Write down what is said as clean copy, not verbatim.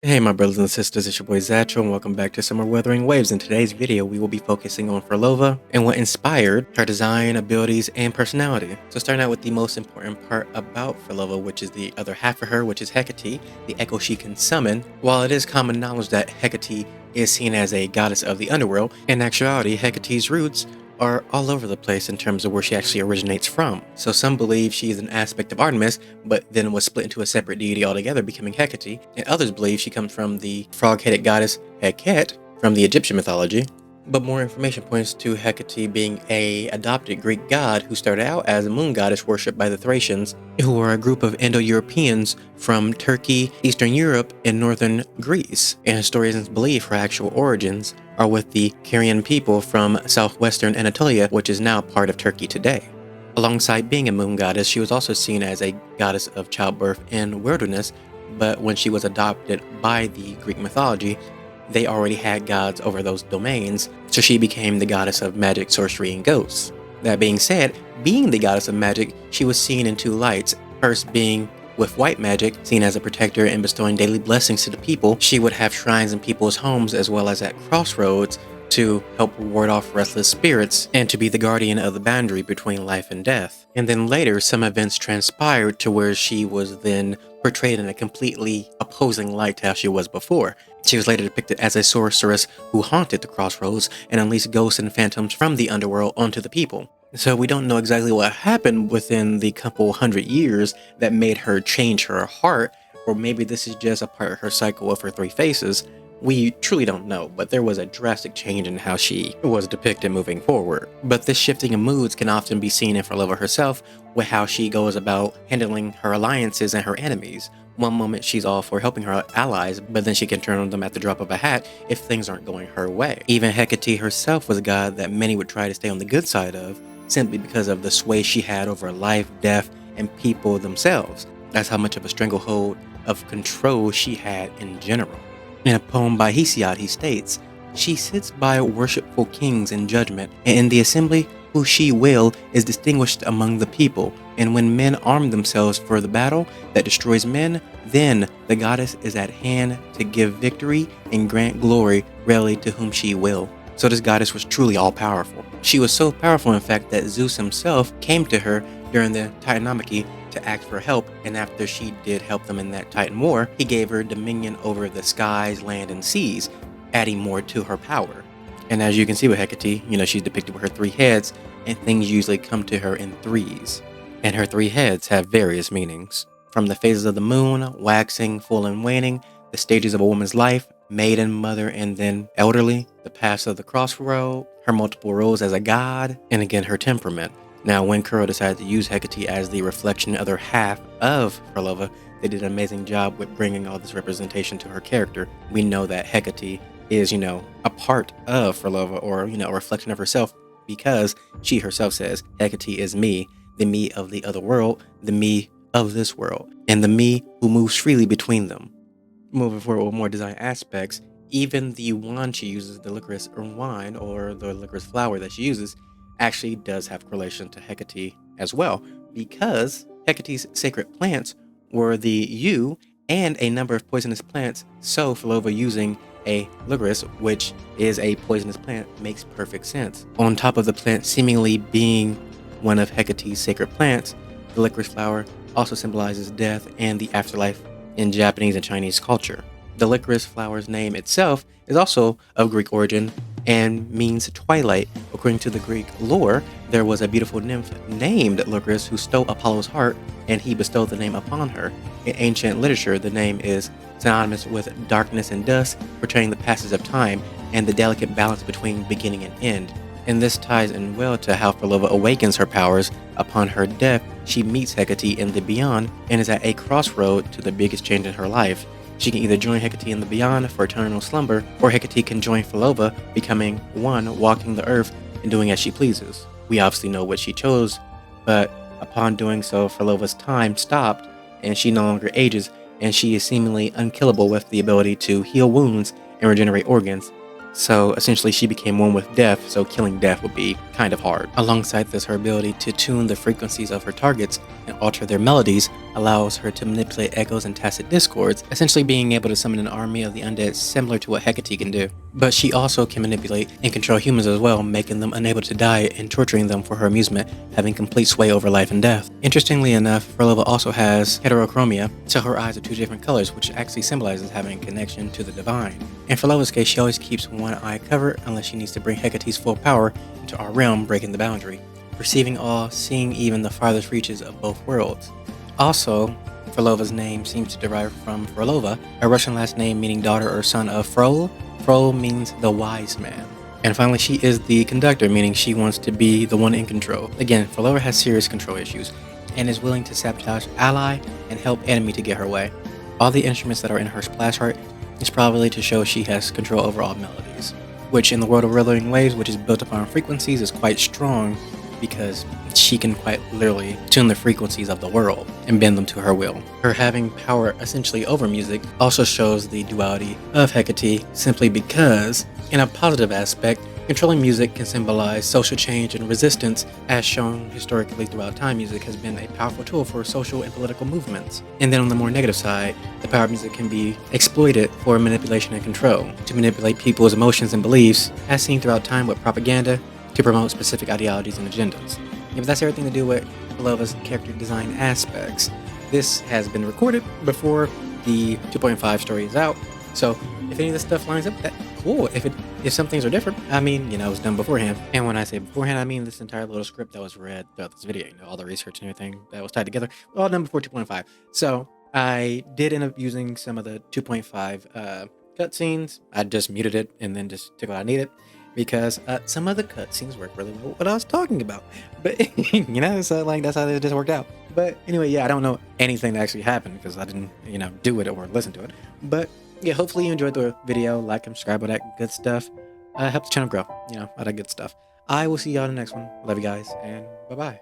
Hey my brothers and sisters, it's your boy Zatcho and welcome back to Summer Wuthering Waves. In today's video, we will be focusing on Phrolova and what inspired her design, abilities, and personality. So starting out with the most important part about Phrolova, which is the other half of her, which is Hecate, the echo she can summon. While it is common knowledge that Hecate is seen as a goddess of the underworld, in actuality, Hecate's roots are all over the place in terms of where she actually originates from. So some believe she is an aspect of Artemis, but then was split into a separate deity altogether, becoming Hecate, and others believe she comes from the frog-headed goddess Hecate from the Egyptian mythology. But more information points to Hecate being a adopted Greek god who started out as a moon goddess worshipped by the Thracians, who are a group of Indo-Europeans from Turkey, Eastern Europe, and northern Greece. And historians believe her actual origins are with the Carian people from southwestern Anatolia, which is now part of Turkey today. Alongside being a moon goddess, she was also seen as a goddess of childbirth and wilderness, but when she was adopted by the Greek mythology, they already had gods over those domains, so she became the goddess of magic, sorcery, and ghosts. That being said, being the goddess of magic, she was seen in two lights. First being with white magic, seen as a protector and bestowing daily blessings to the people. She would have shrines in people's homes as well as at crossroads to help ward off restless spirits and to be the guardian of the boundary between life and death. And then later, some events transpired to where she was then portrayed in a completely opposing light to how she was before. She was later depicted as a sorceress who haunted the crossroads and unleashed ghosts and phantoms from the underworld onto the people. So we don't know exactly what happened within the couple hundred years that made her change her heart, or maybe this is just a part of her cycle of her three faces. We truly don't know, but there was a drastic change in how she was depicted moving forward. But this shifting of moods can often be seen in Phrolova herself, with how she goes about handling her alliances and her enemies. One moment she's all for helping her allies, but then she can turn on them at the drop of a hat if things aren't going her way. Even Hecate herself was a god that many would try to stay on the good side of, simply because of the sway she had over life, death, and people themselves. That's how much of a stranglehold of control she had in general. In a poem by Hesiod, he states, "She sits by worshipful kings in judgment, and in the assembly who she will is distinguished among the people. And when men arm themselves for the battle that destroys men, then the goddess is at hand to give victory and grant glory rarely to whom she will." So this goddess was truly all-powerful. She was so powerful, in fact, that Zeus himself came to her during the Titanomachy to ask for help, and after she did help them in that Titan war, he gave her dominion over the skies, land, and seas, adding more to her power. And as you can see with Hecate, she's depicted with her three heads, and things usually come to her in threes. And her three heads have various meanings. From the phases of the moon, waxing, full and waning, the stages of a woman's life, maiden, mother, and then elderly, the paths of the crossroad, her multiple roles as a god, and again her temperament. Now, when Kuro decided to use Hecate as the reflection other half of Phrolova, they did an amazing job with bringing all this representation to her character. We know that Hecate is, a part of Phrolova, or, a reflection of herself, because she herself says, Hecate is me, the me of the other world, the me of this world, and the me who moves freely between them. Moving forward with more design aspects, even the wand she uses, the licorice wine, or the licorice flower that she uses, actually does have correlation to Hecate as well, because Hecate's sacred plants were the yew and a number of poisonous plants, so Phrolova using a licorice, which is a poisonous plant, makes perfect sense. On top of the plant seemingly being one of Hecate's sacred plants, the licorice flower also symbolizes death and the afterlife in Japanese and Chinese culture. The licorice flower's name itself is also of Greek origin and means twilight. According to the Greek lore, there was a beautiful nymph named Licorice who stole Apollo's heart, and he bestowed the name upon her. In ancient literature, the name is synonymous with darkness and dusk, portraying the passage of time and the delicate balance between beginning and end. And this ties in well to how Phrolova awakens her powers. Upon her death, she meets Hecate in the beyond and is at a crossroad to the biggest change in her life. She can either join Hecate in the beyond for eternal slumber, or Hecate can join Phrolova, becoming one, walking the earth and doing as she pleases. We obviously know what she chose, but upon doing so, Phrolova's time stopped, and she no longer ages, and she is seemingly unkillable with the ability to heal wounds and regenerate organs. So essentially she became one with death, so killing death would be kind of hard. Alongside this, her ability to tune the frequencies of her targets and alter their melodies allows her to manipulate echoes and tacit discords, essentially being able to summon an army of the undead similar to what Hecate can do. But she also can manipulate and control humans as well, making them unable to die and torturing them for her amusement, having complete sway over life and death. Interestingly enough, Phrolova also has heterochromia, so her eyes are two different colors, which actually symbolizes having a connection to the divine. In Phrolova's case, she always keeps one eye covered unless she needs to bring Hecate's full power into our realm, breaking the boundary, perceiving all, seeing even the farthest reaches of both worlds. Also, Phrolova's name seems to derive from Phrolova, a Russian last name meaning daughter or son of Frol. Frol means the wise man. And finally, she is the conductor, meaning she wants to be the one in control. Again, Phrolova has serious control issues and is willing to sabotage ally and help enemy to get her way. All the instruments that are in her splash art is probably to show she has control over all melodies, which in the world of Wuthering Waves, which is built upon frequencies, is quite strong because she can quite literally tune the frequencies of the world and bend them to her will. Her having power essentially over music also shows the duality of Hecate, simply because, in a positive aspect, controlling music can symbolize social change and resistance, as shown historically throughout time. Music has been a powerful tool for social and political movements. And then on the more negative side, the power of music can be exploited for manipulation and control, to manipulate people's emotions and beliefs, as seen throughout time with propaganda, to promote specific ideologies and agendas. Yeah, but that's everything to do with Phrolova's character design aspects. This has been recorded before the 2.5 story is out, so if any of this stuff lines up, that cool. If some things are different, I mean, it was done beforehand. And when I say beforehand, I mean this entire little script that was read throughout this video, all the research and everything that was tied together, all done before 2.5. So I did end up using some of the 2.5 cutscenes. I just muted it and then just took what I needed, because some of the cutscenes work really well with what I was talking about. But so like that's how it just worked out. But anyway, yeah, I don't know anything that actually happened because I didn't do it or listen to it. But yeah, hopefully you enjoyed the video. Like and subscribe, all that good stuff. Help the channel grow, all that good stuff. I will see y'all in the next one. Love you guys, and bye bye.